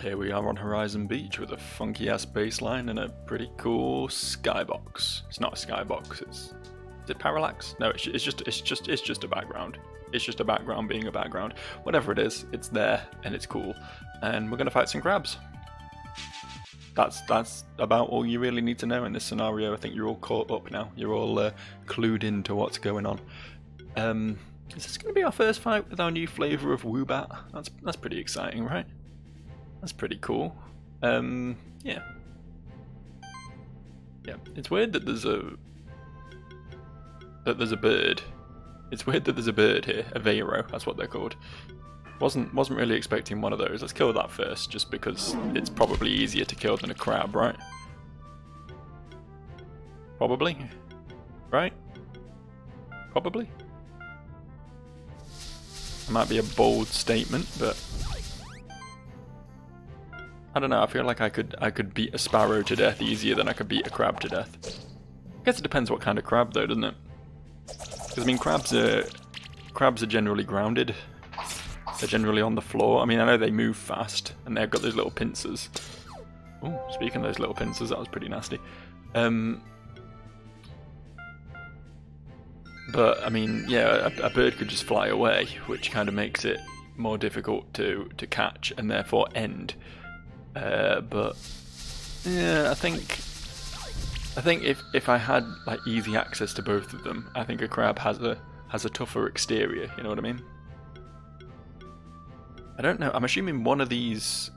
Here we are on Horizon Beach with a funky ass baseline and a pretty cool skybox. It's not a skybox. Is it parallax? No, it's just a background. It's just a background being a background. Whatever it is, it's there and it's cool. And we're gonna fight some crabs. That's about all you really need to know in this scenario. I think you're all caught up now. You're all clued into what's going on. Is this going to be our first fight with our new flavour of Woobat? That's pretty exciting, right? That's pretty cool. Yeah. Yeah, it's weird that there's a bird. It's weird that there's a bird here, a Vero, that's what they're called. Wasn't really expecting one of those. Let's kill that first, just because it's probably easier to kill than a crab, right? Probably? Right? Probably? It might be a bold statement, but I don't know, I feel like I could beat a sparrow to death easier than I could beat a crab to death. I guess it depends what kind of crab though, doesn't it? Because I mean crabs are generally grounded. They're generally on the floor. I mean, I know they move fast, and they've got those little pincers. Oh, speaking of those little pincers, that was pretty nasty. But, I mean, yeah, a bird could just fly away, which kind of makes it more difficult to catch, and therefore end. But, yeah, I think if I had, like, easy access to both of them, I think a crab has a tougher exterior, you know what I mean? I don't know. I'm assuming one of these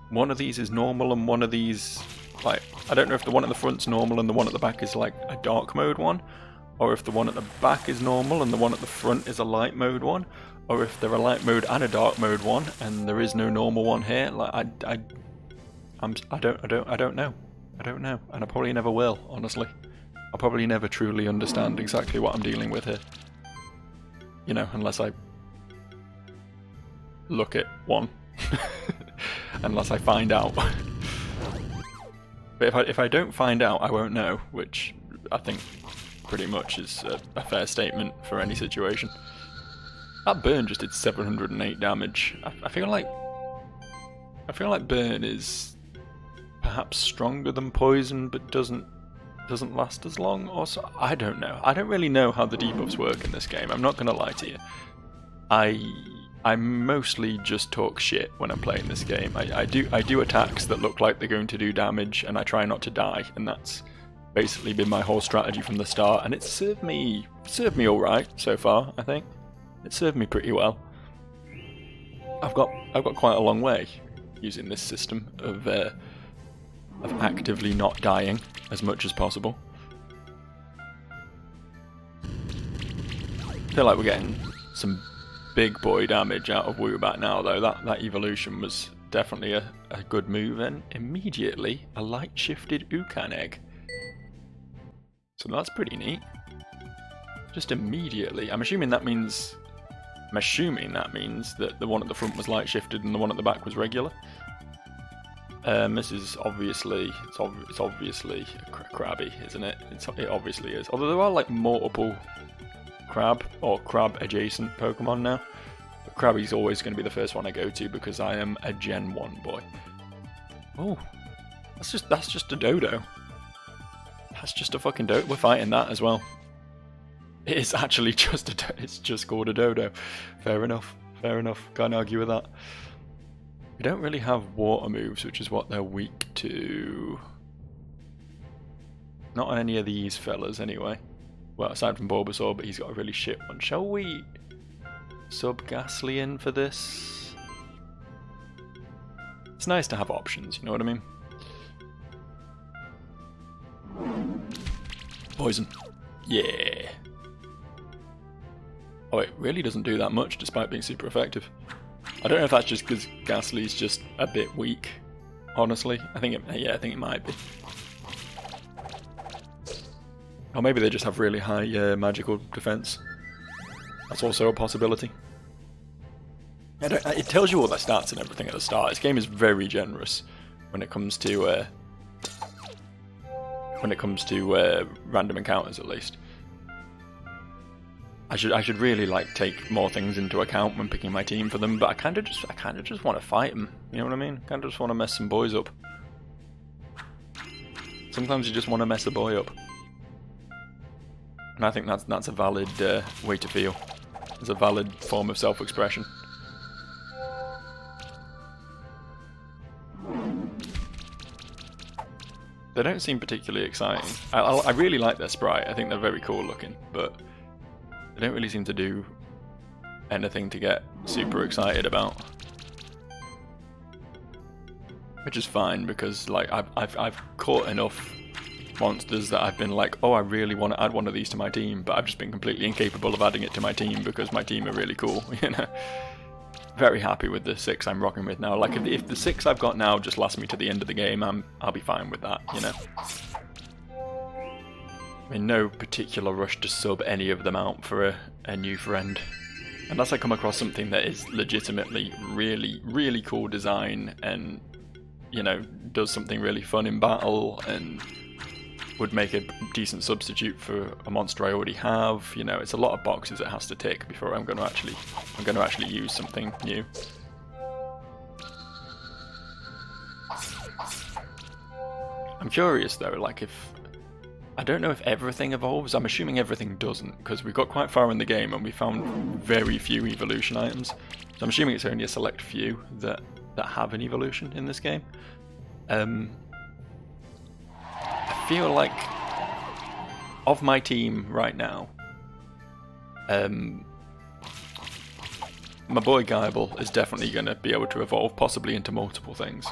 is normal and one of these, like, I don't know if the one at the front's normal and the one at the back is like a dark mode one, or if the one at the back is normal and the one at the front is a light mode one, or if they're a light mode and a dark mode one and there is no normal one here. Like I don't know, and I probably never will. Honestly, I'll probably never truly understand exactly what I'm dealing with here. You know, unless I look at one, unless I find out. But if I don't find out, I won't know, which I think pretty much is a fair statement for any situation. That burn just did 708 damage. I feel like burn is perhaps stronger than poison, but doesn't last as long. Or so, I don't know. I don't really know how the debuffs work in this game. I'm not gonna lie to you. I mostly just talk shit when I'm playing this game. I do attacks that look like they're going to do damage, and I try not to die, and that's basically been my whole strategy from the start, and it's served me all right so far. I think it served me pretty well. I've got quite a long way using this system of actively not dying as much as possible. I feel like we're getting some big boy damage out of Woobat now, though. That evolution was definitely a good move, and immediately a light shifted Ukan egg. So that's pretty neat. Just immediately. I'm assuming that means that the one at the front was light shifted and the one at the back was regular. This is obviously it's obviously crabby, isn't it? It obviously is. Although there are like multiple crab or crab adjacent Pokemon now. But Krabby's always going to be the first one I go to because I am a Gen 1 boy. Oh, that's just a Dodo. That's just a fucking Dodo. We're fighting that as well. It is actually just it's just called a Dodo. Fair enough. Fair enough. Can't argue with that. We don't really have water moves, which is what they're weak to. Not on any of these fellas, anyway. Well, aside from Bulbasaur, but he's got a really shit one. Shall we sub Ghastly in for this? It's nice to have options, you know what I mean? Poison. Yeah. Oh, it really doesn't do that much despite being super effective. I don't know if that's just because Ghastly's just a bit weak, honestly. I think it might be. Or maybe they just have really high magical defense. That's also a possibility. It tells you all their stats and everything at the start. This game is very generous when it comes to random encounters, at least. I should really like take more things into account when picking my team for them, but I kind of just want to fight them. You know what I mean? Kind of just want to mess some boys up. Sometimes you just want to mess a boy up, and I think that's a valid way to feel. It's a valid form of self-expression. They don't seem particularly exciting. I really like their sprite. I think they're very cool looking, but they don't really seem to do anything to get super excited about. Which is fine, because like I've caught enough monsters that I've been like, oh, I really want to add one of these to my team, but I've just been completely incapable of adding it to my team because my team are really cool, you know. Very happy with the 6 I'm rocking with now. Like if the 6 I've got now just lasts me to the end of the game, I'll be fine with that, you know. I'm in no particular rush to sub any of them out for a new friend. Unless I come across something that is legitimately really, really cool design and, you know, does something really fun in battle and would make a decent substitute for a monster I already have. You know, it's a lot of boxes it has to tick before I'm going to actually use something new. I'm curious though, like I don't know if everything evolves. I'm assuming everything doesn't, because we got quite far in the game and we found very few evolution items. So I'm assuming it's only a select few that have an evolution in this game. I feel like of my team right now, my boy Guyball is definitely going to be able to evolve possibly into multiple things.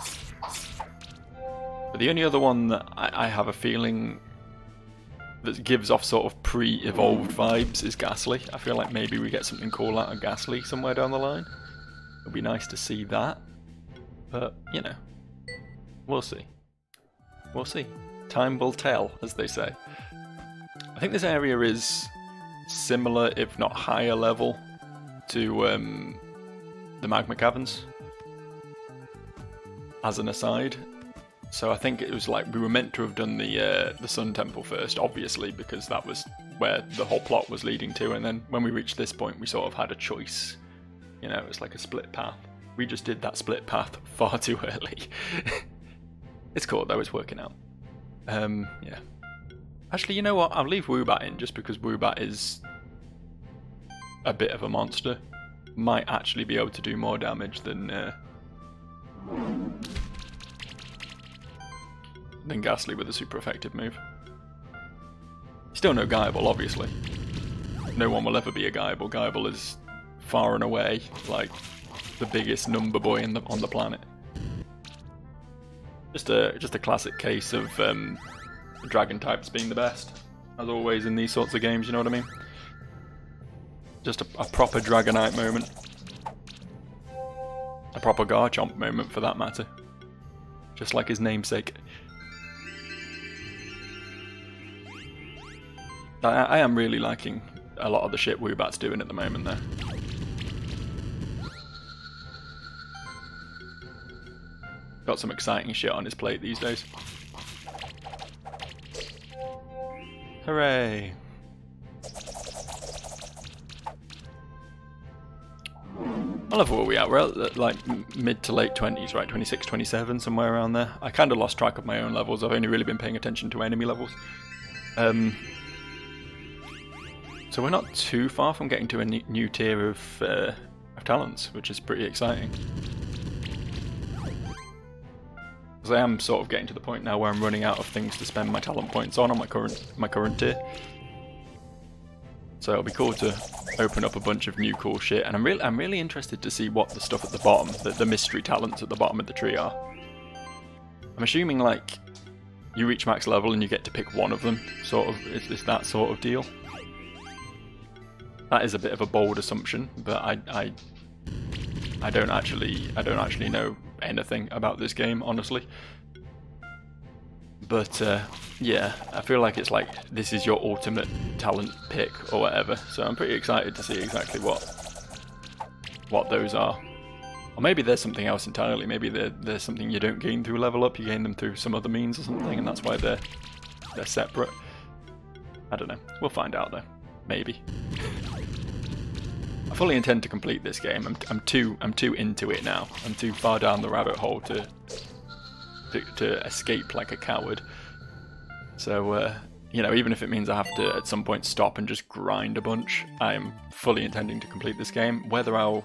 But the only other one that I have a feeling that gives off sort of pre-evolved vibes is Ghastly. I feel like maybe we get something cool out of Ghastly somewhere down the line. It'd be nice to see that. But, you know, we'll see. We'll see. Time will tell, as they say. I think this area is similar, if not higher level, to the Magma Caverns, as an aside. So I think it was like we were meant to have done the Sun Temple first, obviously, because that was where the whole plot was leading to, and then when we reached this point we sort of had a choice. You know, it was like a split path. We just did that split path far too early. It's cool though, it's working out. Yeah. Actually, you know what? I'll leave Woobat in just because Woobat is a bit of a monster. Might actually be able to do more damage than Ghastly with a super effective move. Still no Guyball, obviously. No one will ever be a Guyball. Guyball is far and away like the biggest number boy on the planet. Just a classic case of dragon types being the best, as always in these sorts of games. You know what I mean? Just a proper Dragonite moment, a proper Garchomp moment for that matter. Just like his namesake. I am really liking a lot of the shit Woobat's doing at the moment there. Got some exciting shit on his plate these days. Hooray! I love where we are. We're at like mid to late 20s, right? 26, 27, somewhere around there. I kind of lost track of my own levels. I've only really been paying attention to enemy levels. So we're not too far from getting to a new tier of talents, which is pretty exciting. Because I am sort of getting to the point now where I'm running out of things to spend my talent points on my current tier. So it'll be cool to open up a bunch of new cool shit, and I'm really interested to see what the stuff at the bottom, the mystery talents at the bottom of the tree are. I'm assuming like you reach max level and you get to pick one of them, sort of. It's that sort of deal. That is a bit of a bold assumption, but I don't actually know anything about this game, honestly. But yeah, I feel like it's like this is your ultimate talent pick or whatever. So I'm pretty excited to see exactly what those are. Or maybe there's something else entirely. Maybe there's something you don't gain through level up. You gain them through some other means or something, and that's why they're separate. I don't know. We'll find out though. Maybe. I fully intend to complete this game. I'm too into it now. I'm too far down the rabbit hole to escape like a coward. So you know, even if it means I have to at some point stop and just grind a bunch, I am fully intending to complete this game. Whether I'll,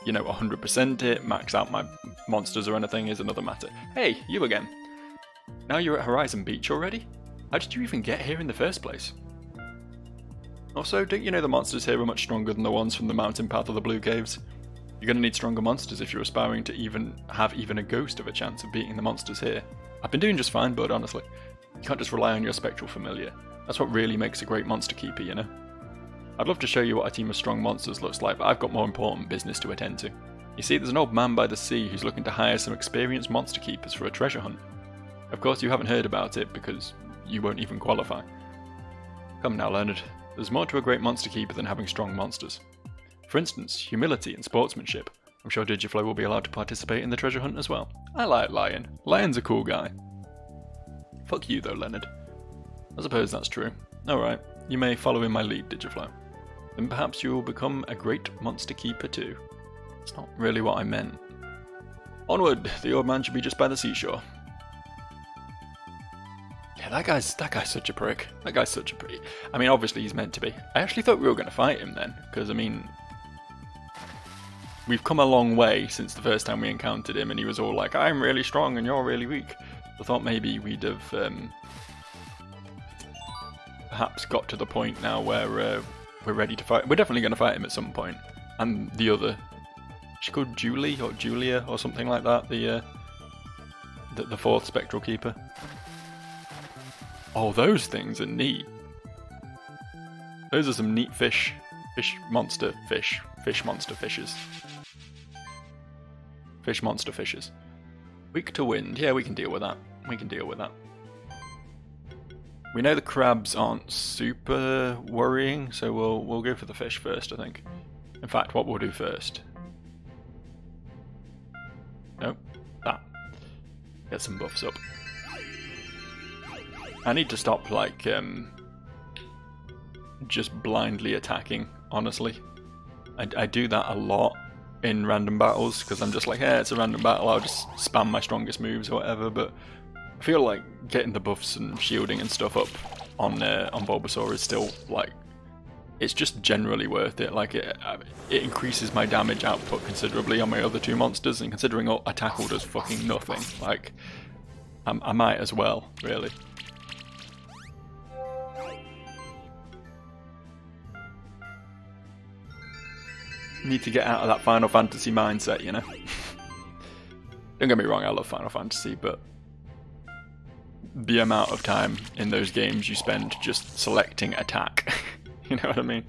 you know, 100% it, max out my monsters or anything is another matter. Hey, you again. Now you're at Horizon Beach already? How did you even get here in the first place? Also, don't you know the monsters here are much stronger than the ones from the mountain path of the Blue Caves? You're gonna need stronger monsters if you're aspiring to even have a ghost of a chance of beating the monsters here. I've been doing just fine, bud, honestly. You can't just rely on your spectral familiar. That's what really makes a great monster keeper, you know? I'd love to show you what a team of strong monsters looks like, but I've got more important business to attend to. You see, there's an old man by the sea who's looking to hire some experienced monster keepers for a treasure hunt. Of course, you haven't heard about it because you won't even qualify. Come now, Leonard. There's more to a great monster keeper than having strong monsters. For instance, humility and sportsmanship. I'm sure Digiflow will be allowed to participate in the treasure hunt as well. I like Lion. Lion's a cool guy. Fuck you though, Leonard. I suppose that's true. Alright, you may follow in my lead, Digiflow. Then perhaps you will become a great monster keeper too. It's not really what I meant. Onward! The old man should be just by the seashore. Yeah, that guy's such a prick. That guy's such a prick. I mean, obviously he's meant to be. I actually thought we were going to fight him then, because I mean, we've come a long way since the first time we encountered him, and he was all like, I'm really strong and you're really weak. I thought maybe we'd have perhaps got to the point now where we're ready to fight. We're definitely going to fight him at some point. And the other, she's called Julie or Julia or something like that, the fourth Spectral Keeper. Oh, those things are neat. Those are some neat fish monster fishes. Fish monster fishes. Weak to wind. Yeah, we can deal with that. We can deal with that. We know the crabs aren't super worrying, so we'll go for the fish first, I think. In fact, what we'll do first. Nope. That. Get some buffs up. I need to stop, like, just blindly attacking, honestly. I do that a lot in random battles, because I'm just like, hey, it's a random battle, I'll just spam my strongest moves or whatever, but I feel like getting the buffs and shielding and stuff up on Bulbasaur is still, like, it's just generally worth it. Like, it increases my damage output considerably on my other two monsters, and considering a tackle does fucking nothing, like, I might as well, really. Need to get out of that Final Fantasy mindset, you know. Don't get me wrong, I love Final Fantasy, but the amount of time in those games you spend just selecting attack, you know what I mean?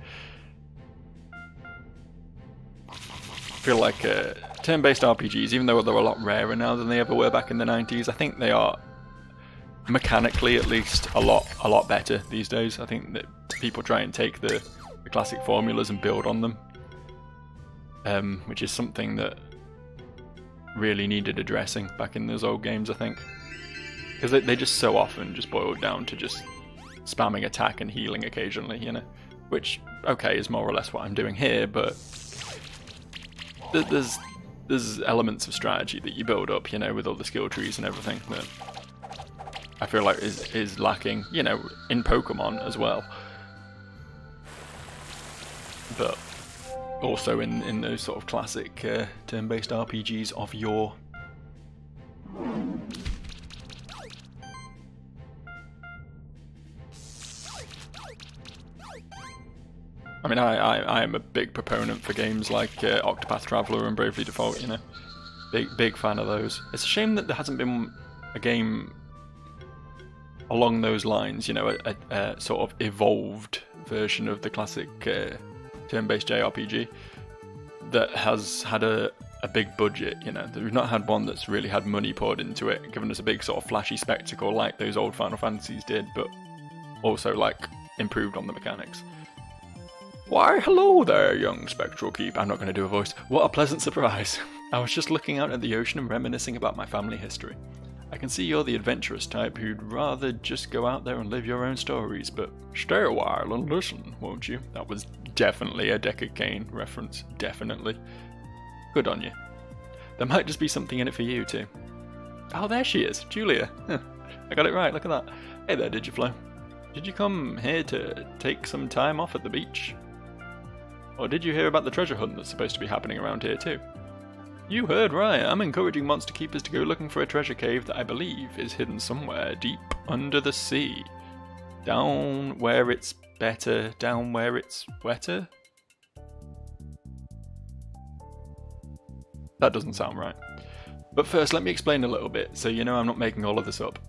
I feel like turn-based RPGs, even though they're a lot rarer now than they ever were back in the 90s, I think they are mechanically at least a lot better these days. I think that people try and take the classic formulas and build on them. Which is something that really needed addressing back in those old games, I think. Because they just so often just boiled down to just spamming attack and healing occasionally, you know? Which, okay, is more or less what I'm doing here, but there's elements of strategy that you build up, you know, with all the skill trees and everything that I feel like is lacking, you know, in Pokemon as well. But also in those sort of classic turn-based RPGs of yore. I mean, I am a big proponent for games like Octopath Traveler and Bravely Default, you know. Big fan of those. It's a shame that there hasn't been a game along those lines, you know, a sort of evolved version of the classic turn-based JRPG that has had a big budget, you know. We've not had one that's really had money poured into it, given us a big sort of flashy spectacle like those old Final Fantasies did, but also like improved on the mechanics. Why, hello there, young Spectral Keep. I'm not going to do a voice. What a pleasant surprise. I was just looking out at the ocean and reminiscing about my family history. I can see you're the adventurous type who'd rather just go out there and live your own stories, but stay a while and listen, won't you? That was Definitely a Deckard Cain reference. Definitely. Good on you. There might just be something in it for you too. Oh, there she is, Julia. I got it right, look at that. Hey there, Digiflow. Did you come here to take some time off at the beach? Or did you hear about the treasure hunt that's supposed to be happening around here too? You heard right. I'm encouraging monster keepers to go looking for a treasure cave that I believe is hidden somewhere deep under the sea. Down where it's better, down where it's wetter? That doesn't sound right. But first, let me explain a little bit, so you know I'm not making all of this up.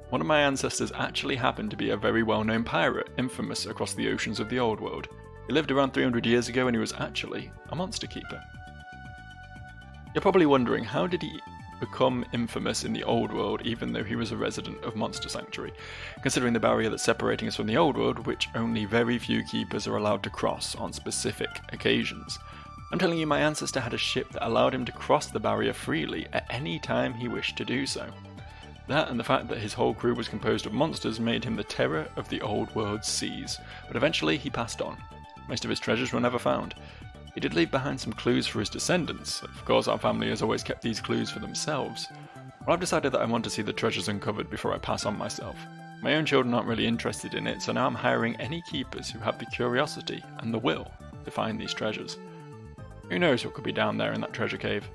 One of my ancestors actually happened to be a very well-known pirate, infamous across the oceans of the Old World. He lived around 300 years ago and he was actually a monster keeper. You're probably wondering, how did he become infamous in the Old World even though he was a resident of Monster Sanctuary, considering the barrier that's separating us from the Old World, which only very few keepers are allowed to cross on specific occasions. I'm telling you, my ancestor had a ship that allowed him to cross the barrier freely at any time he wished to do so. That and the fact that his whole crew was composed of monsters made him the terror of the Old World's seas, but eventually he passed on. Most of his treasures were never found. He did leave behind some clues for his descendants. Of course, our family has always kept these clues for themselves. Well, I've decided that I want to see the treasures uncovered before I pass on myself. My own children aren't really interested in it, so now I'm hiring any keepers who have the curiosity and the will to find these treasures. Who knows what could be down there in that treasure cave?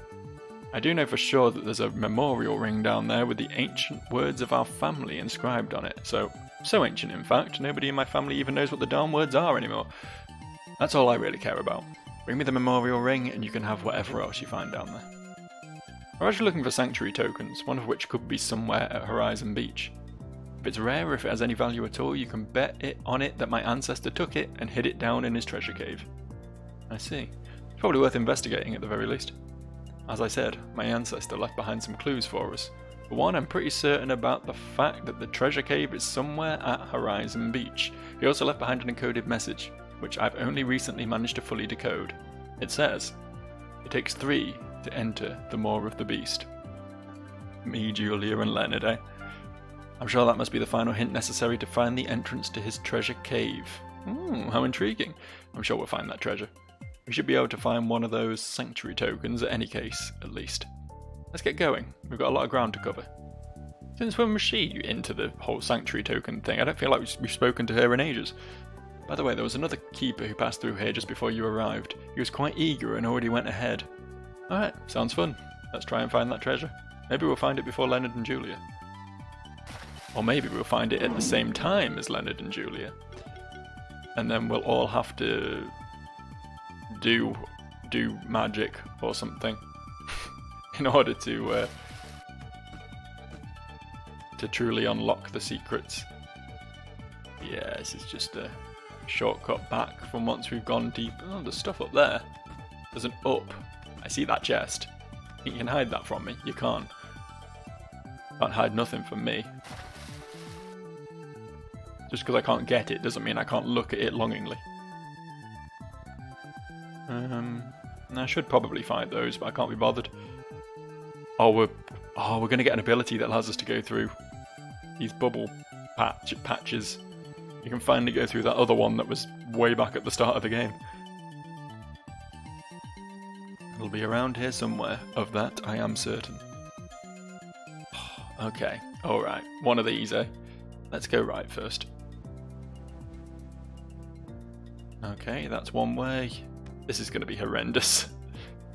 I do know for sure that there's a memorial ring down there with the ancient words of our family inscribed on it. So ancient in fact, nobody in my family even knows what the darn words are anymore. That's all I really care about. Bring me the memorial ring and you can have whatever else you find down there. We're actually looking for sanctuary tokens, one of which could be somewhere at Horizon Beach. If it's rare or if it has any value at all, you can bet it on it that my ancestor took it and hid it down in his treasure cave. I see. It's probably worth investigating at the very least. As I said, my ancestor left behind some clues for us. For one, I'm pretty certain about the fact that the treasure cave is somewhere at Horizon Beach. He also left behind an encoded message, which I've only recently managed to fully decode. It says, "It takes 3 to enter the Maw of the Beast." Me, Julia and Leonard, eh? I'm sure that must be the final hint necessary to find the entrance to his treasure cave. How intriguing. I'm sure we'll find that treasure. We should be able to find one of those sanctuary tokens at any case, at least. Let's get going. We've got a lot of ground to cover. Since when was she into the whole sanctuary token thing? I don't feel like we've spoken to her in ages. By the way, there was another keeper who passed through here just before you arrived. He was quite eager and already went ahead. Alright, sounds fun. Let's try and find that treasure. Maybe we'll find it before Leonard and Julia. Or maybe we'll find it at the same time as Leonard and Julia. And then we'll all have to do magic or something in order to truly unlock the secrets. Yeah, this is just a shortcut back from once we've gone deep. Oh, there's stuff up there. There's an up. I see that chest. You can hide that from me. You can't. Can't hide nothing from me. Just because I can't get it doesn't mean I can't look at it longingly. I should probably fight those, but I can't be bothered. Oh, we're gonna get an ability that allows us to go through these bubble patches. You can finally go through that other one that was way back at the start of the game. It'll be around here somewhere, of that I am certain. Okay, alright, one of these, eh? Let's go right first. Okay, that's one way. This is going to be horrendous.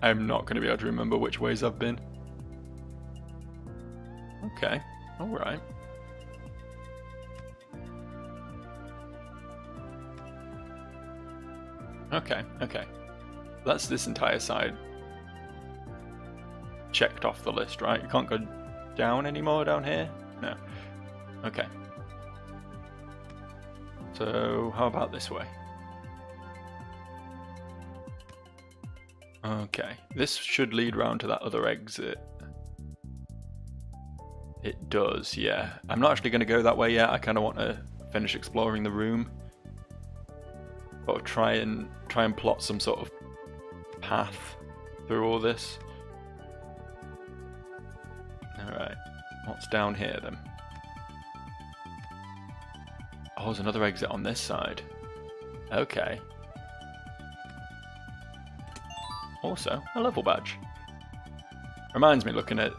I'm not going to be able to remember which ways I've been. Okay, alright. Okay. That's this entire side checked off the list, right? You can't go down anymore down here? No. Okay. So, how about this way? Okay, this should lead round to that other exit. It does, yeah. I'm not actually going to go that way yet. I kind of want to finish exploring the room. But try and plot some sort of path through all this. Alright, what's down here then? Oh, there's another exit on this side. Okay. Also, a level badge. Reminds me, looking at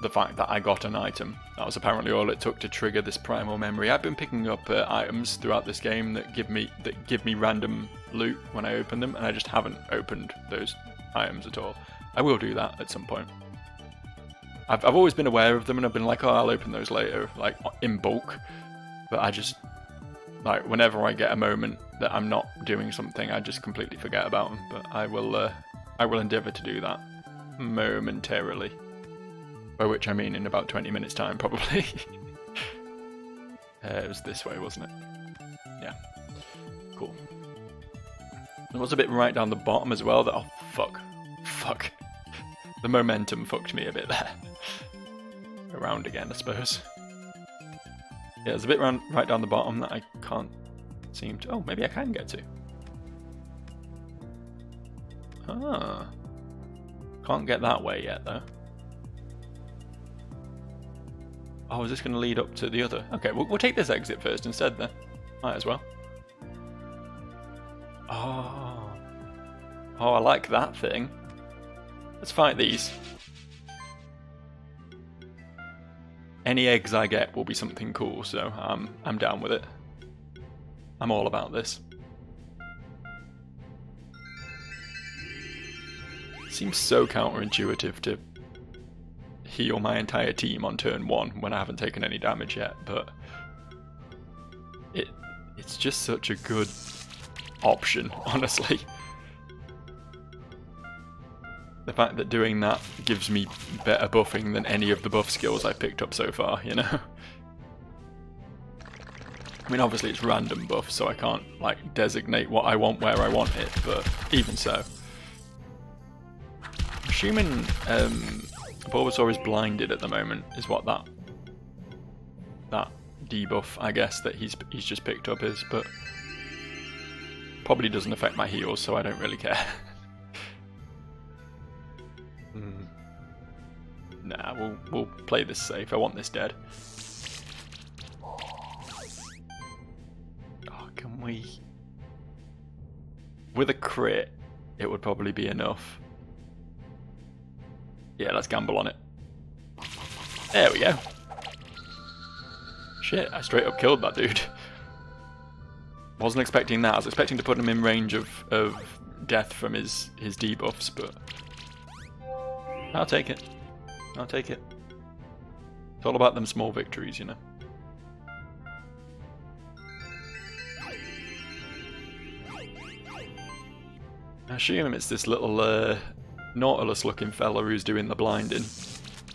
the fact that I got an item. That was apparently all it took to trigger this primal memory. I've been picking up items throughout this game that give me random loot when I open them, and I just haven't opened those items at all. I will do that at some point. I've always been aware of them, and I've been like, oh, I'll open those later, like in bulk. But I just, like, whenever I get a moment that I'm not doing something, I just completely forget about them. But I will endeavour to do that momentarily. By which I mean in about 20 minutes time, probably. It was this way, wasn't it? Yeah. Cool. There was a bit right down the bottom as well that, oh, fuck. The momentum fucked me a bit there. Around again, I suppose. Yeah, there's a bit right down the bottom that I can't seem to... Oh, maybe I can get to. Ah. Can't get that way yet, though. Oh, is this going to lead up to the other? Okay, we'll take this exit first instead then. Might as well. Oh, I like that thing. Let's fight these. Any eggs I get will be something cool, so I'm down with it. I'm all about this. Seems so counterintuitive to heal my entire team on turn 1 when I haven't taken any damage yet, but it's just such a good option, honestly. The fact that doing that gives me better buffing than any of the buff skills I've picked up so far, you know? I mean, obviously it's random buff, so I can't, like, designate what I want where I want it, but even so. I'm assuming Bulbasaur is blinded at the moment, is what that debuff, I guess, that he's just picked up is, but probably doesn't affect my heals, so I don't really care. Nah, we'll play this safe. I want this dead. Oh, can we... With a crit, it would probably be enough. Yeah, let's gamble on it. There we go. Shit, I straight up killed that dude. Wasn't expecting that. I was expecting to put him in range of death from his debuffs, but I'll take it. I'll take it. It's all about them small victories, you know. I assume it's this little Nautilus-looking fella who's doing the blinding.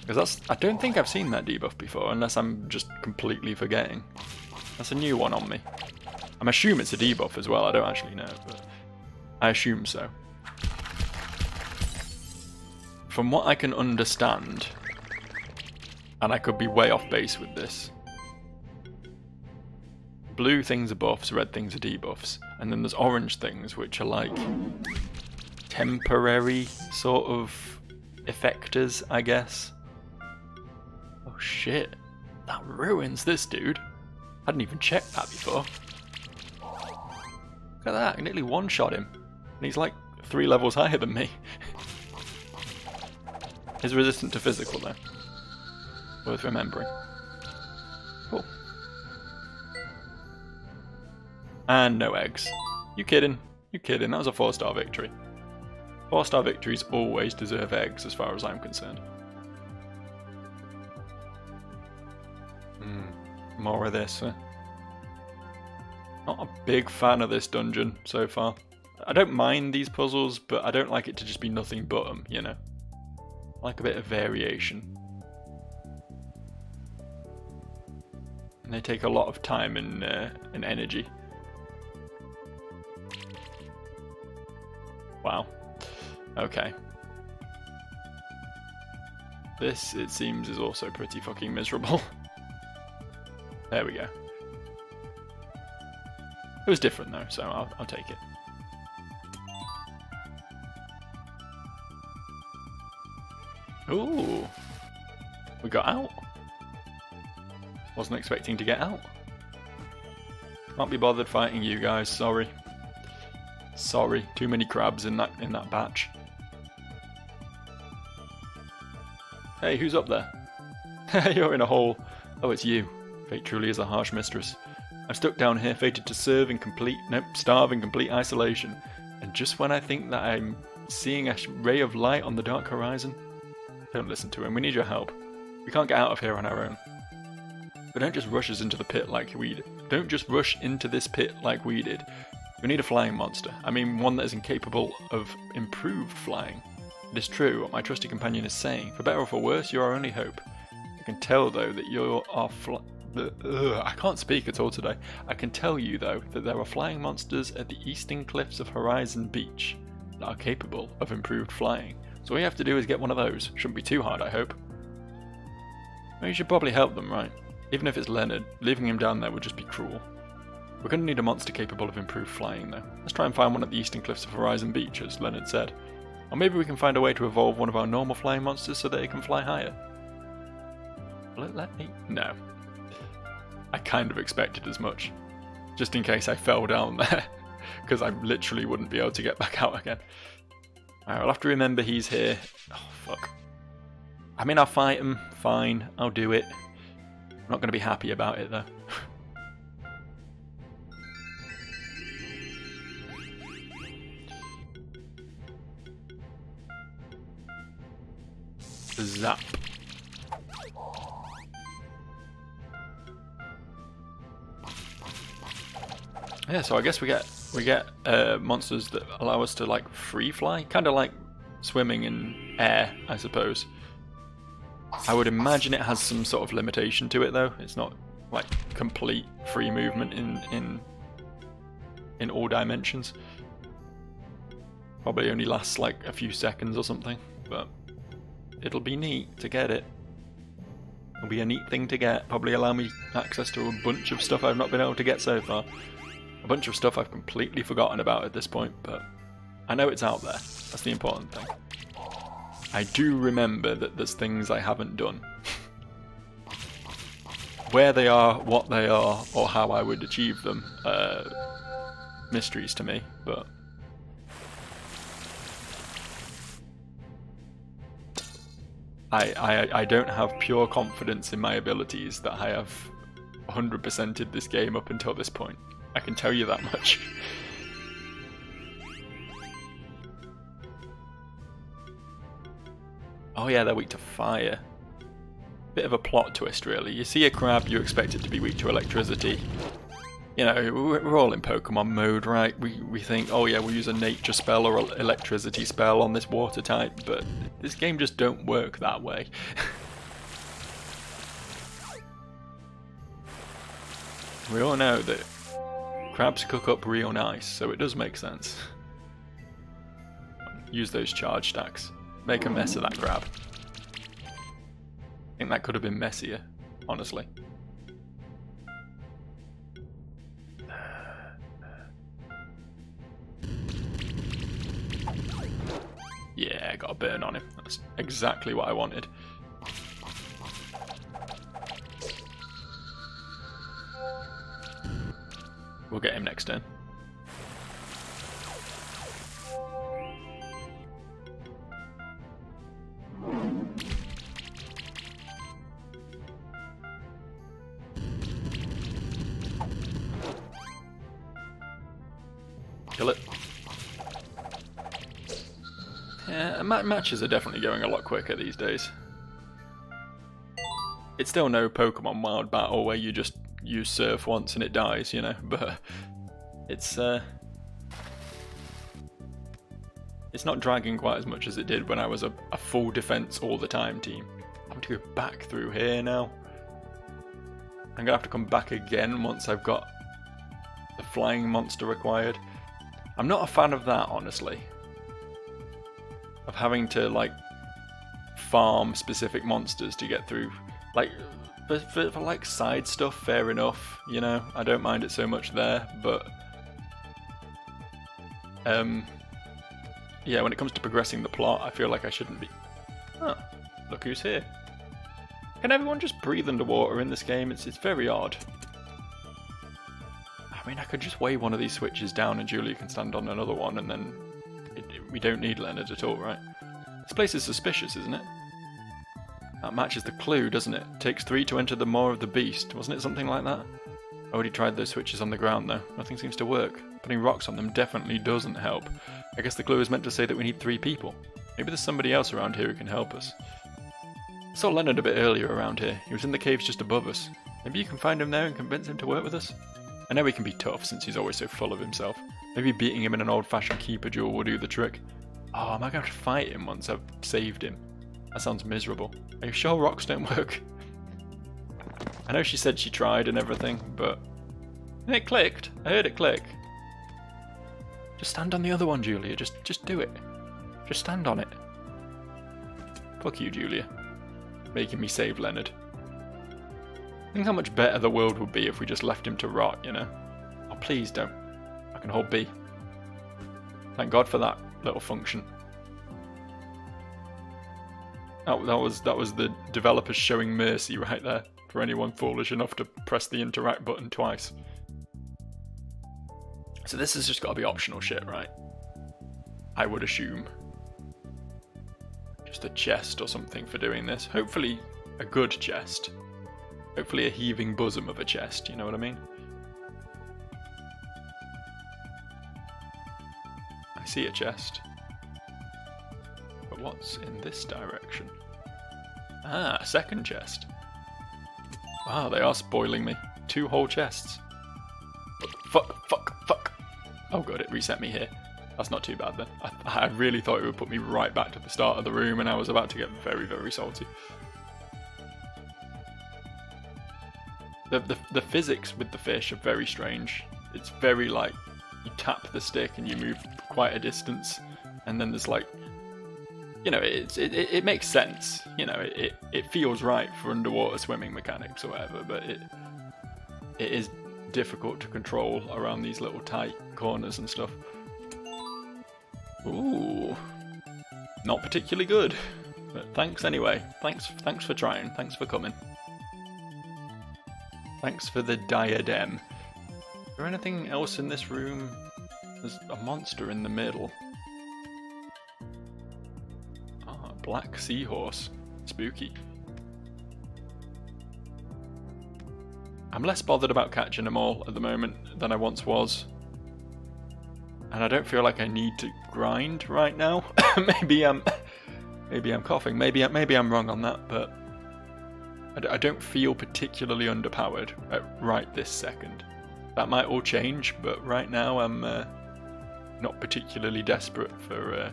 Because I don't think I've seen that debuff before, unless I'm just completely forgetting. That's a new one on me. I'm assuming it's a debuff as well, I don't actually know, but I assume so. From what I can understand, and I could be way off base with this, blue things are buffs, red things are debuffs, and then there's orange things which are like temporary sort of effectors, I guess. Oh shit, that ruins this dude. I hadn't even checked that before. Look at that, I nearly one-shot him, and he's like 3 levels higher than me. He's resistant to physical though. Worth remembering. Cool. And no eggs. You kidding? You kidding? That was a 4-star victory. 4-star victories always deserve eggs as far as I'm concerned. More of this. Not a big fan of this dungeon so far. I don't mind these puzzles, but I don't like it to just be nothing but them, you know? I like a bit of variation. And they take a lot of time and energy. Wow. Okay. This, it seems, is also pretty fucking miserable. There we go. It was different though, so I'll take it. Ooh. We got out. Wasn't expecting to get out. Can't be bothered fighting you guys, sorry. Sorry, too many crabs in that batch. Hey, who's up there? You're in a hole. Oh, it's you. Fate truly is a harsh mistress. I'm stuck down here, fated to starve in complete isolation. And just when I think that I'm seeing a ray of light on the dark horizon... Don't listen to him, we need your help. We can't get out of here on our own. But don't just rush us into the pit like we did. Don't just rush into this pit like we did. We need a flying monster. I mean, one that is incapable of improved flying. It is true what my trusty companion is saying. For better or for worse, you're our only hope. I can tell, though, that you are I can't speak at all today. I can tell you, though, that there are flying monsters at the eastern cliffs of Horizon Beach that are capable of improved flying. So all you have to do is get one of those. Shouldn't be too hard, I hope. Well, you should probably help them, right? Even if it's Leonard, leaving him down there would just be cruel. We're going to need a monster capable of improved flying, though. Let's try and find one at the eastern cliffs of Horizon Beach, as Leonard said. Or maybe we can find a way to evolve one of our normal flying monsters so that it can fly higher. Will it let me? No. I kind of expected as much. Just in case I fell down there. Because I literally wouldn't be able to get back out again. Alright, I'll have to remember he's here. Oh, fuck. I mean, I'll fight him. Fine, I'll do it. I'm not going to be happy about it, though. Zap. Yeah, so I guess we get monsters that allow us to like free fly, kind of like swimming in air, I suppose. I would imagine it has some sort of limitation to it, though. It's not like complete free movement in all dimensions. Probably only lasts like a few seconds or something, but it'll be neat to get it. It'll be a neat thing to get. Probably allow me access to a bunch of stuff I've not been able to get so far. A bunch of stuff I've completely forgotten about at this point, but I know it's out there. That's the important thing. I do remember that there's things I haven't done. Where they are, what they are, or how I would achieve them, mysteries to me, but... I don't have pure confidence in my abilities that I have 100%ed this game up until this point. I can tell you that much. Oh yeah, they're weak to fire. Bit of a plot twist, really. You see a crab, you expect it to be weak to electricity. You know, we're all in Pokemon mode, right? We think, oh yeah, we'll use a nature spell or an electricity spell on this water type, but this game just don't work that way. We all know that crabs cook up real nice, so it does make sense. Use those charge stacks. Make a mess of that crab. I think that could have been messier, honestly. Yeah, I got a burn on him. That's exactly what I wanted. We'll get him next turn. Kill it. Yeah, matches are definitely going a lot quicker these days. It's still no Pokemon Wild Battle where you just use Surf once and it dies, you know, but it's not dragging quite as much as it did when I was a full defense all the time team. I'm going to go back through here now. I'm going to have to come back again once I've got the flying monster required. I'm not a fan of that, honestly. Of having to, like, farm specific monsters to get through. Like, for like, side stuff, fair enough, you know? I don't mind it so much there, but... yeah, when it comes to progressing the plot, I feel like I shouldn't be... Oh, look who's here. Can everyone just breathe underwater in this game? It's very odd. I mean, I could just weigh one of these switches down and Julia can stand on another one, and then we don't need Leonard at all, right? This place is suspicious, isn't it? That matches the clue, doesn't it? Takes 3 to enter the maw of the beast. Wasn't it something like that? I already tried those switches on the ground though. Nothing seems to work. Putting rocks on them definitely doesn't help. I guess the clue is meant to say that we need 3 people. Maybe there's somebody else around here who can help us. I saw Leonard a bit earlier around here. He was in the caves just above us. Maybe you can find him there and convince him to work with us? I know he can be tough since he's always so full of himself. Maybe beating him in an old-fashioned keeper duel will do the trick. Oh, am I going to have to fight him once I've saved him? That sounds miserable. Are you sure rocks don't work? I know she said she tried and everything, but... And it clicked. I heard it click. Just stand on the other one, Julia. Just do it. Just stand on it. Fuck you, Julia. Making me save Leonard. Think how much better the world would be if we just left him to rot, you know? Oh, please don't. I can hold B. Thank God for that little function. That was the developers showing mercy right there for anyone foolish enough to press the interact button twice. So this has just got to be optional shit, right? I would assume. Just a chest or something for doing this. Hopefully a good chest. Hopefully a heaving bosom of a chest, you know what I mean? I see a chest. But what's in this direction? Ah, second chest. Wow, they are spoiling me. 2 whole chests. Fuck. Oh god, it reset me here. That's not too bad then. I really thought it would put me right back to the start of the room and I was about to get very, very salty. The physics with the fish are very strange. It's very like, you tap the stick and you move quite a distance and then there's like, you know, it makes sense. You know, it feels right for underwater swimming mechanics or whatever, but it is difficult to control around these little tight corners and stuff. Ooh, not particularly good, but thanks anyway. Thanks for trying. Thanks for coming. Thanks for the diadem. Is there anything else in this room? There's a monster in the middle. Ah, black seahorse. Spooky. I'm less bothered about catching them all at the moment than I once was. And I don't feel like I need to grind right now. maybe I'm coughing. Maybe I'm wrong on that, but I don't feel particularly underpowered right this second. That might all change, but right now I'm not particularly desperate for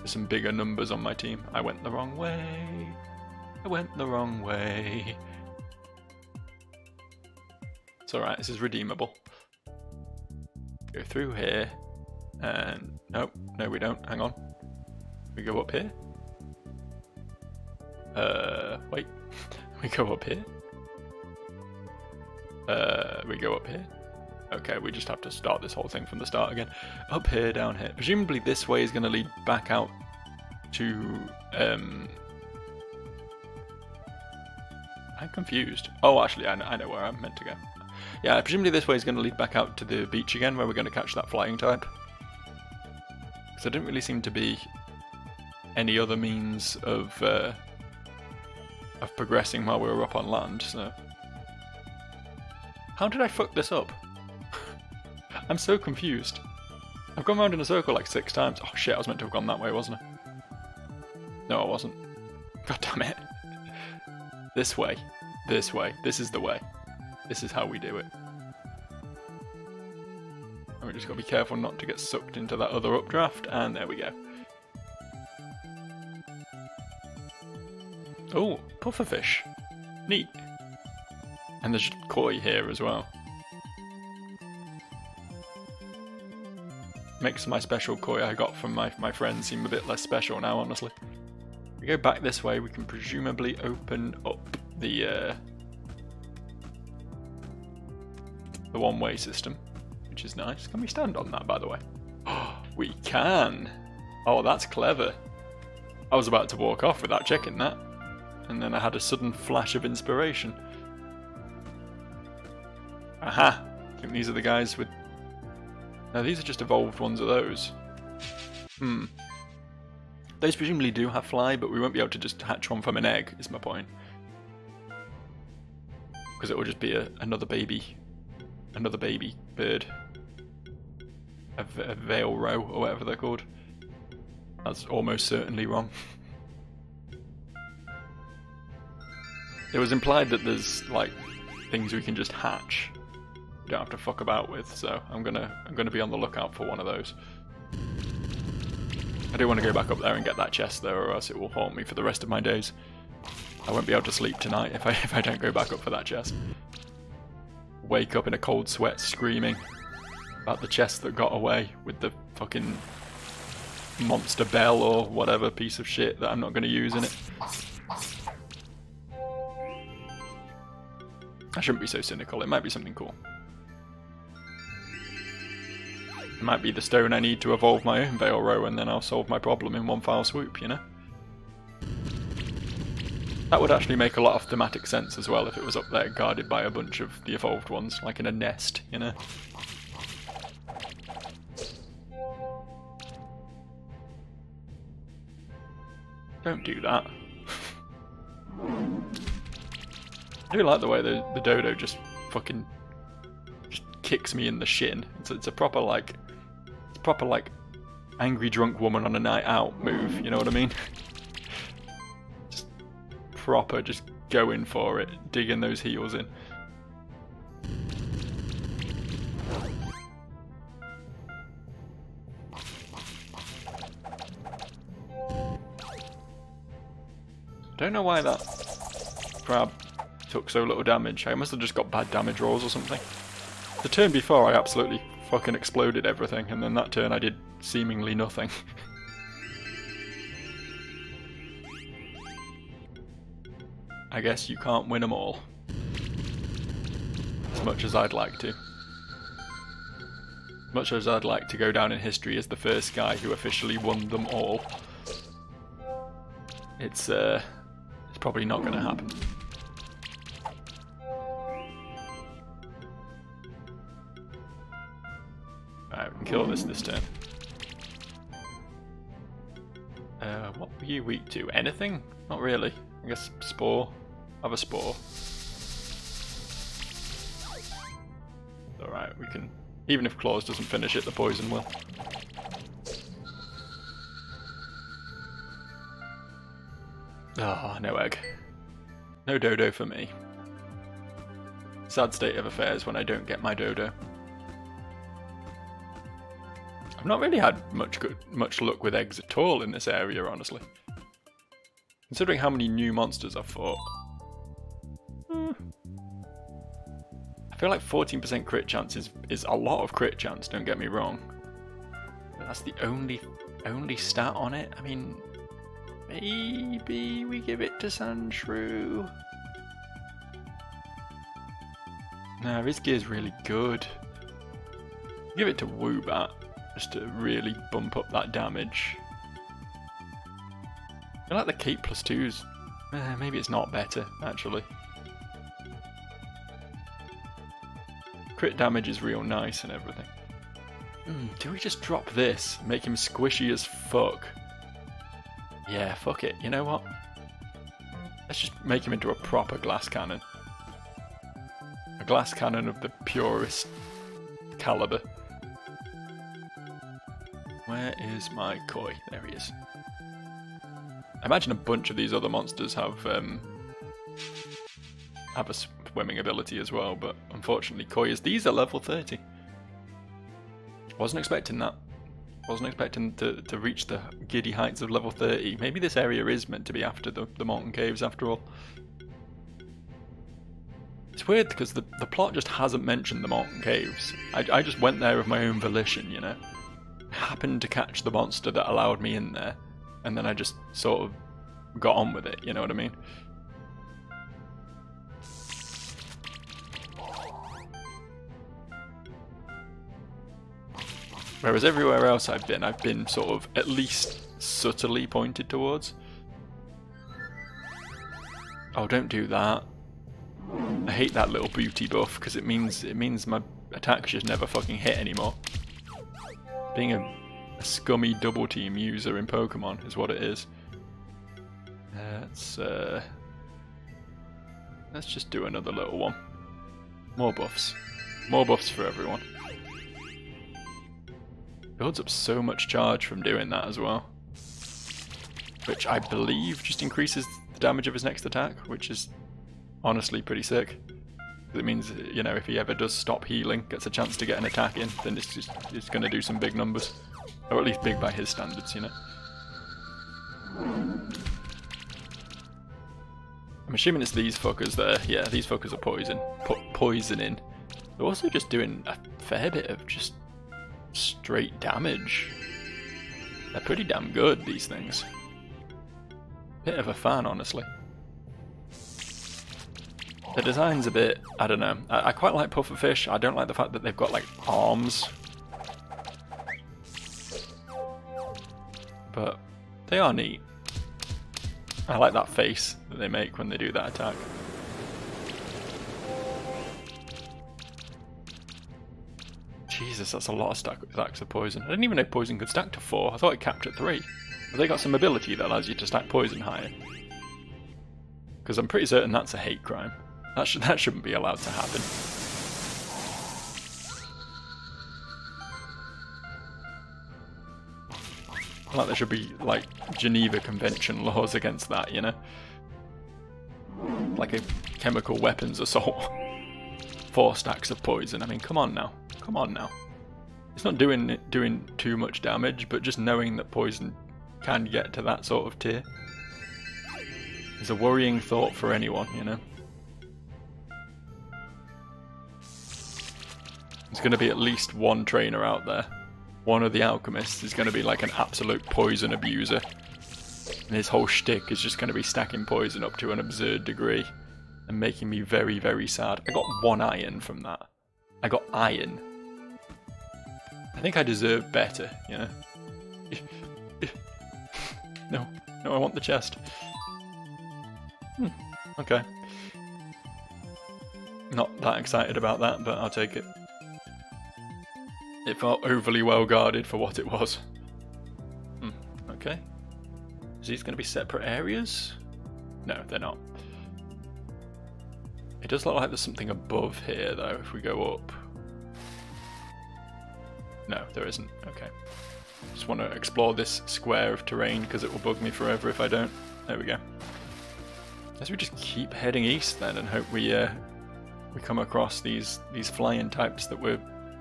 some bigger numbers on my team. I went the wrong way. I went the wrong way. It's alright, this is redeemable. Go through here, and no, we don't, hang on. We go up here. Wait, we go up here. We go up here. Okay, we just have to start this whole thing from the start again. Up here, down here. Presumably this way is going to lead back out to, I'm confused. Oh, actually, I know where I'm meant to go. Yeah, presumably this way is going to lead back out to the beach again, where we're going to catch that flying type. Because there didn't really seem to be any other means of progressing while we were up on land, so... How did I fuck this up? I'm so confused. I've gone round in a circle like 6 times. Oh shit, I was meant to have gone that way, wasn't I? No, I wasn't. God damn it. This way. This way. This is the way. This is how we do it. And we just gotta be careful not to get sucked into that other updraft, and there we go. Oh, pufferfish. Neat. And there's koi here as well. Makes my special koi I got from my friends seem a bit less special now, honestly. If we go back this way, we can presumably open up the one-way system, which is nice. Can we stand on that, by the way? Oh, we can! Oh, that's clever. I was about to walk off without checking that, and then I had a sudden flash of inspiration. Aha! I think these are the guys with... No, these are just evolved ones of those. Those presumably do have fly, but we won't be able to just hatch one from an egg, is my point. Because it will just be another baby bird. A Veil Row, or whatever they're called. That's almost certainly wrong. It was implied that there's like things we can just hatch. You don't have to fuck about with, so I'm gonna be on the lookout for one of those. I do want to go back up there and get that chest though, or else it will haunt me for the rest of my days. I won't be able to sleep tonight if I don't go back up for that chest. Wake up in a cold sweat screaming about the chest that got away with the fucking monster bell or whatever piece of shit that I'm not going to use in it. I shouldn't be so cynical, it might be something cool. It might be the stone I need to evolve my own Veil Row, and then I'll solve my problem in one foul swoop, you know? That would actually make a lot of thematic sense as well if it was up there guarded by a bunch of the evolved ones, like in a nest, you know? Don't do that. I do like the way the dodo just fucking kicks me in the shin. It's a proper like angry drunk woman on a night out move, you know what I mean? Just proper, just going for it, digging those heels in. I don't know why that crab took so little damage. I must have just got bad damage rolls or something. The turn before I absolutely fucking exploded everything, and then that turn I did seemingly nothing. I guess you can't win them all. As much as I'd like to. As much as I'd like to go down in history as the first guy who officially won them all. It's probably not going to happen. Alright, we can kill this turn. What were you weak to? Anything? Not really. I guess Spore. Have a Spore. Alright, we can... Even if Claws doesn't finish it, the poison will. Ah, oh, no egg. No dodo for me. Sad state of affairs when I don't get my dodo. I've not really had much luck with eggs at all in this area, honestly. Considering how many new monsters I've fought. I feel like 14% crit chance is a lot of crit chance, don't get me wrong. But that's the only stat on it. I mean, maybe we give it to Sandshrew. Nah, his gear's really good. Give it to Woobat, just to really bump up that damage. I like the Cape +2s. Maybe it's not better, actually. Crit damage is real nice and everything. Do we just drop this? Make him squishy as fuck? Yeah, fuck it. You know what? Let's just make him into a proper glass cannon. A glass cannon of the purest caliber. Where is my Koi? There he is. I imagine a bunch of these other monsters have a swimming ability as well, but unfortunately Koi is... These are level 30. Wasn't expecting that. Wasn't expecting to reach the giddy heights of level 30. Maybe this area is meant to be after the Molten Caves after all. It's weird because the plot just hasn't mentioned the Molten Caves. I just went there of my own volition, you know. Happened to catch the monster that allowed me in there, and then I just sort of got on with it, you know what I mean? Whereas everywhere else I've been sort of at least subtly pointed towards. Oh, don't do that. I hate that little booty buff because it means my attacks just never fucking hit anymore. Being a scummy double team user in Pokemon is what it is. Let's just do another little one. More buffs. More buffs for everyone. Builds up so much charge from doing that as well. Which I believe just increases the damage of his next attack, which is honestly pretty sick. It means, you know, if he ever does stop healing, gets a chance to get an attack in, then it's going to do some big numbers. Or at least big by his standards, you know. I'm assuming it's these fuckers that are, yeah, these fuckers are poisoning. They're also just doing a fair bit of just straight damage. They're pretty damn good, these things. Bit of a fan, honestly. The design's a bit, I don't know. I quite like pufferfish. I don't like the fact that they've got like arms. But they are neat. I like that face that they make when they do that attack. Jesus, that's a lot of stacks of poison. I didn't even know poison could stack to 4. I thought it capped at 3. Have they got some ability that allows you to stack poison higher? Because I'm pretty certain that's a hate crime. That shouldn't be allowed to happen. Like there should be like Geneva Convention laws against that, you know? Like a chemical weapons assault. 4 stacks of poison. I mean, come on now. Come on now. It's not doing too much damage, but just knowing that poison can get to that sort of tier is a worrying thought for anyone, you know? There's going to be at least one trainer out there. One of the alchemists is going to be like an absolute poison abuser. And his whole shtick is just going to be stacking poison up to an absurd degree. And making me very, very sad. I got 1 iron from that. I got iron. I think I deserve better, you know? No, I want the chest. Okay. Not that excited about that, but I'll take it. It felt overly well guarded for what it was. Okay. Is these going to be separate areas? No, they're not. It does look like there's something above here, though, if we go up. No, there isn't. Okay. Just want to explore this square of terrain, because it will bug me forever if I don't. There we go. Guess we just keep heading east, then, and hope we come across these flying types that we're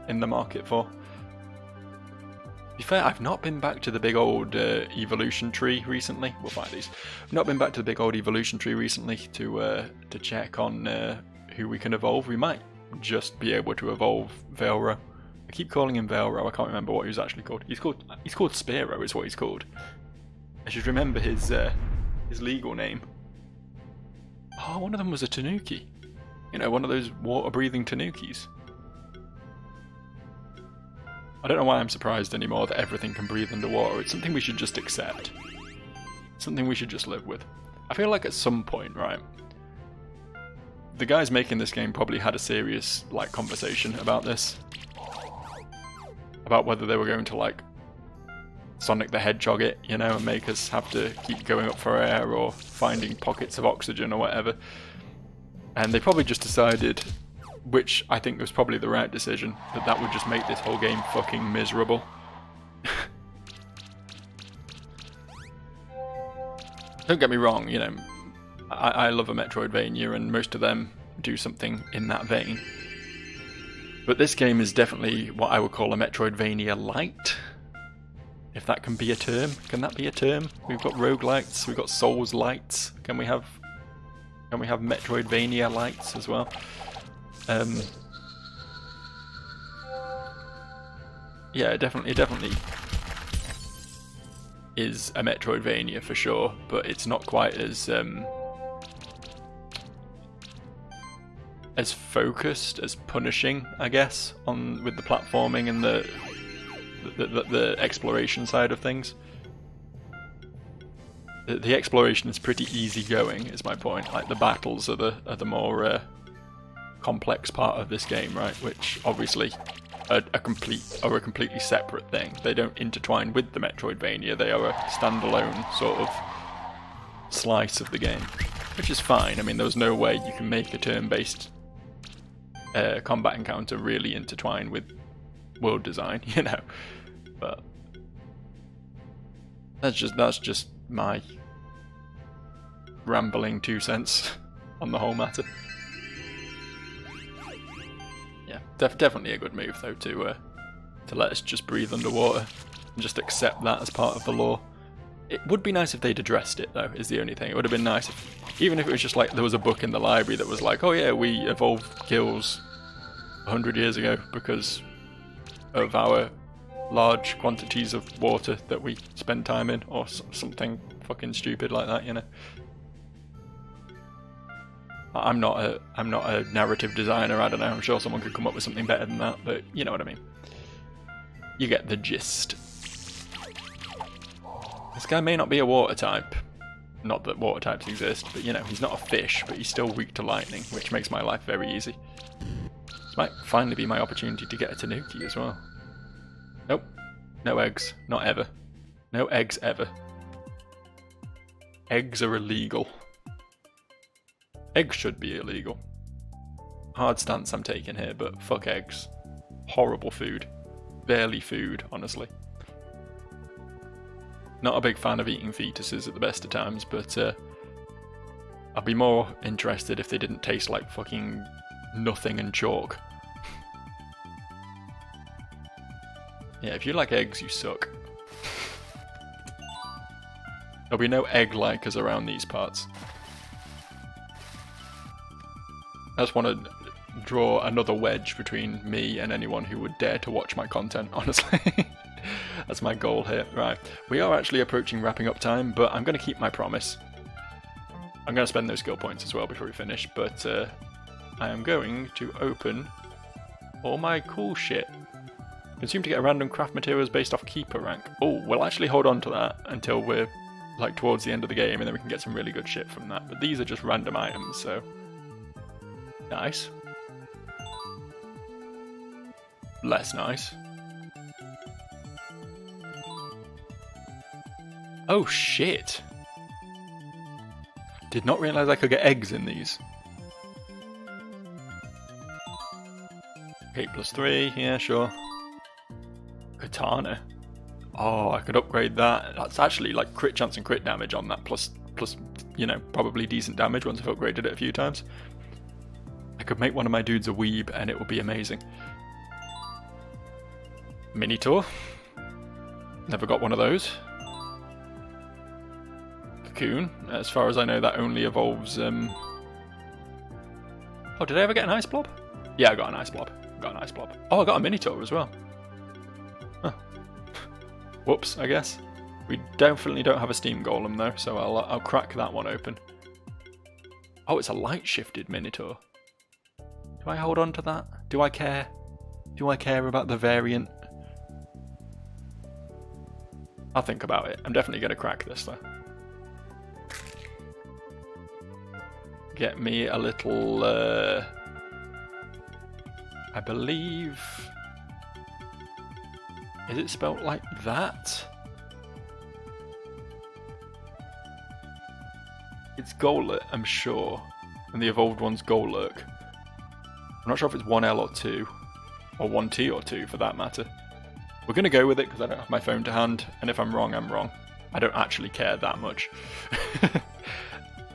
in the market for. To be fair, I've not been back to the big old evolution tree recently. We'll find these. I've not been back to the big old evolution tree recently to check on who we can evolve. We might just be able to evolve Velro. I keep calling him Velro. I can't remember what he was actually called. He's called Spearow, is what he's called. I should remember his legal name. Oh, one of them was a Tanuki. You know, one of those water-breathing Tanukis. I don't know why I'm surprised anymore that everything can breathe underwater. It's something we should just accept. Something we should just live with. I feel like at some point, right, the guys making this game probably had a serious, like, conversation about this. About whether they were going to, like, Sonic the Hedgehog it, you know, and make us have to keep going up for air or finding pockets of oxygen or whatever. And they probably just decided, which I think was probably the right decision, that would just make this whole game fucking miserable. Don't get me wrong, you know, I love a Metroidvania and most of them do something in that vein. But this game is definitely what I would call a Metroidvania light. If that can be a term. Can that be a term? We've got roguelites, we've got Souls lights. Can we have Metroidvania lights as well? Yeah, it definitely is a Metroidvania for sure, but it's not quite as focused, as punishing, I guess, with the platforming and the exploration side of things. The exploration is pretty easygoing, is my point. Like the battles are the more complex part of this game, right? Which obviously a completely separate thing. They don't intertwine with the Metroidvania. They are a standalone sort of slice of the game, which is fine. I mean, there was no way you can make a turn-based combat encounter really intertwine with world design, you know. But that's just my rambling 2 cents on the whole matter. Yeah, definitely a good move though to let us just breathe underwater and just accept that as part of the lore. It would be nice if they'd addressed it though, is the only thing. It would have been nice if, even if it was just like there was a book in the library that was like, oh yeah, we evolved gills 100 years ago because of our large quantities of water that we spend time in, or something fucking stupid like that, you know. I'm not a narrative designer, I don't know, I'm sure someone could come up with something better than that, but you know what I mean. You get the gist. This guy may not be a water type. Not that water types exist, but you know, he's not a fish, but he's still weak to lightning, which makes my life very easy. This might finally be my opportunity to get a Tanuki as well. Nope. No eggs. Not ever. No eggs ever. Eggs are illegal. Eggs should be illegal. Hard stance I'm taking here, but fuck eggs. Horrible food. Barely food, honestly. Not a big fan of eating fetuses at the best of times, but I'd be more interested if they didn't taste like fucking nothing and chalk. Yeah, if you like eggs, you suck. There'll be no egg-likers around these parts. I just want to draw another wedge between me and anyone who would dare to watch my content, honestly. That's my goal here. Right, we are actually approaching wrapping up time, but I'm going to keep my promise. I'm going to spend those skill points as well before we finish, but I am going to open all my cool shit. Consume to get a random craft materials based off keeper rank. Oh, we'll actually hold on to that until we're like towards the end of the game, and then we can get some really good shit from that. But these are just random items, so nice. Less nice. Oh shit! Did not realise I could get eggs in these. Okay, +3, yeah, sure. Katana. Oh, I could upgrade that. That's actually like crit chance and crit damage on that, plus, you know, probably decent damage once I've upgraded it a few times. I could make one of my dudes a weeb and it would be amazing. Minotaur. Never got one of those. Cocoon. As far as I know, that only evolves. Oh, did I ever get an ice blob? Yeah, I got an ice blob. Oh, I got a Minotaur as well. Huh. Whoops, I guess. We definitely don't have a steam golem though, so I'll crack that one open. Oh, it's a light shifted Minotaur. Do I hold on to that? Do I care? Do I care about the variant? I'll think about it. I'm definitely going to crack this though. Get me a little, I believe, is it spelt like that? It's Golett, I'm sure, and the evolved one's Golurk. I'm not sure if it's 1L or 2, or 1T or 2 for that matter. We're going to go with it because I don't have my phone to hand, and if I'm wrong, I'm wrong. I don't actually care that much.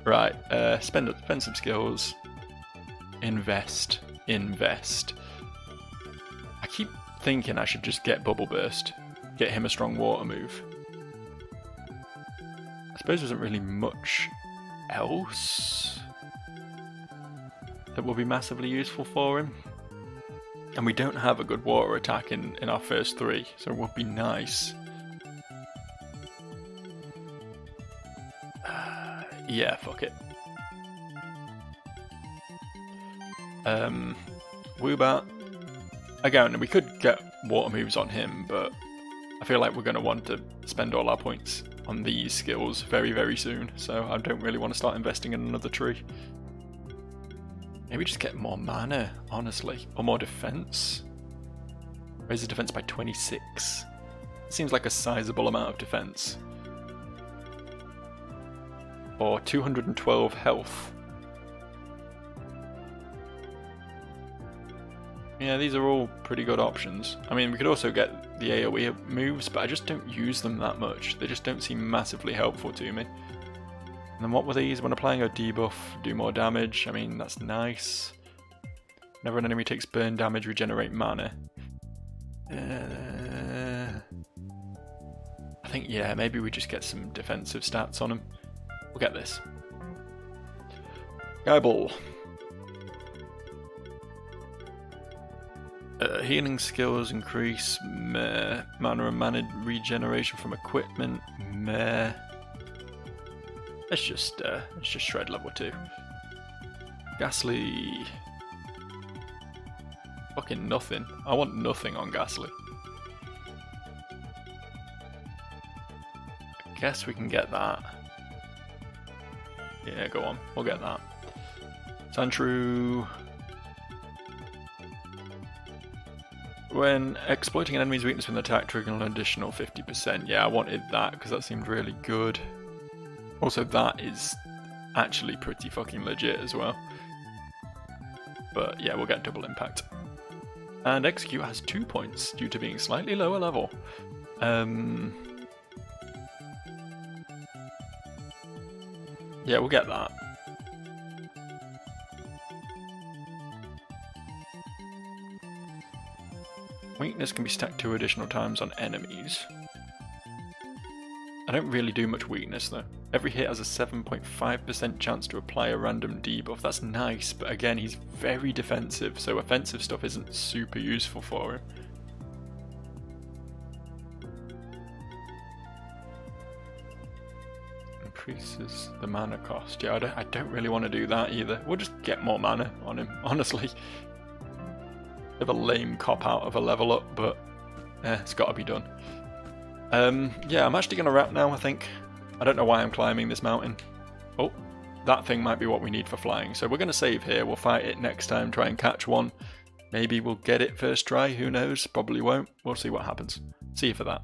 Right, spend some skills. Invest. I keep thinking I should just get Bubble Burst. Get him a strong water move. I suppose there isn't really much else that will be massively useful for him. And we don't have a good water attack in our first 3, so it would be nice. Yeah, fuck it. Woobat. Again, we could get water moves on him, but I feel like we're going to want to spend all our points on these skills very, very soon, so I don't really want to start investing in another tree. Maybe just get more mana, honestly, or more defense. Raises defense by 26. Seems like a sizable amount of defense. Or 212 health. Yeah, these are all pretty good options. I mean, we could also get the AoE moves, but I just don't use them that much. They just don't seem massively helpful to me. And then what were these? When applying a debuff, do more damage. I mean, that's nice. Whenever an enemy takes burn damage, regenerate mana. I think, yeah, maybe we just get some defensive stats on him. We'll get this. Guyball. Healing skills increase. Meh. Mana and mana regeneration from equipment. Meh. Let's just shred level 2. Ghastly. Fucking nothing. I want nothing on Ghastly. I guess we can get that. Yeah, go on. We'll get that. Sandshrew. When exploiting an enemy's weakness with an attack, triggering an additional 50%. Yeah, I wanted that because that seemed really good. Also, that is actually pretty fucking legit as well. But yeah, we'll get double impact. And Execute has 2 points due to being slightly lower level. Yeah, we'll get that. Weakness can be stacked 2 additional times on enemies. I don't really do much weakness though. Every hit has a 7.5% chance to apply a random debuff. That's nice, but again, he's very defensive, so offensive stuff isn't super useful for him. Increases the mana cost. Yeah, I don't really want to do that either. We'll just get more mana on him, honestly. Bit of a lame cop-out of a level up, but it's got to be done. Yeah, I'm actually going to wrap now, I think. I don't know why I'm climbing this mountain. Oh, that thing might be what we need for flying. So we're going to save here. We'll fight it next time, try and catch one. Maybe we'll get it first try, who knows? Probably won't. We'll see what happens. See you for that.